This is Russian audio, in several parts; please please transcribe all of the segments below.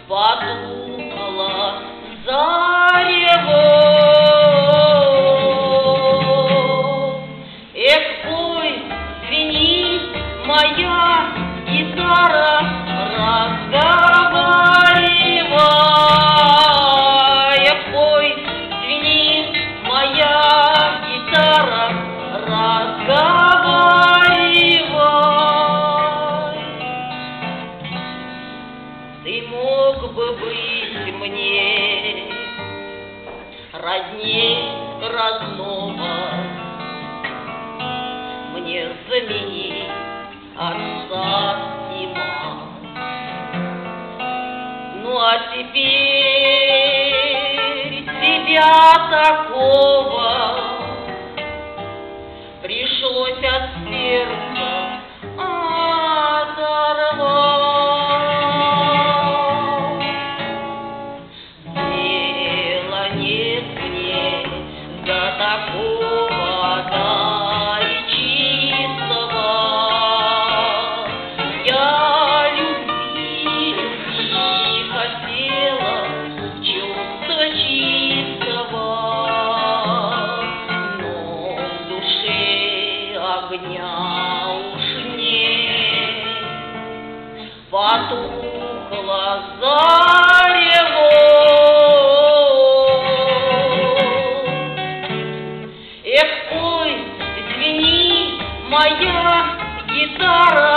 потухло зарево. Эх, пой, звенит моя гитара, разговаривай. Эх, пой, звенит моя гитара, разговаривай. Ты мог бы быть мне родней родного, мне заменить отца и мать. Ну а теперь тебя такого пришлось от сердца оторвать. Дело нет мне до такого, да и чистого. Я любви хотела, чувства чистого, но в душе огня уж нет, потухло зарево. Эх, пой, звени моя гитара,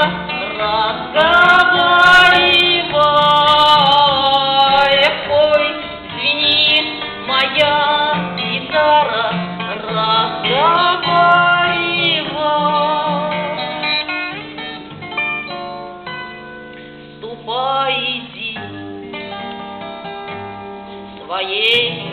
разговаривай. Эх, пой, звени моя гитара, разговаривай. Ступай, иди своей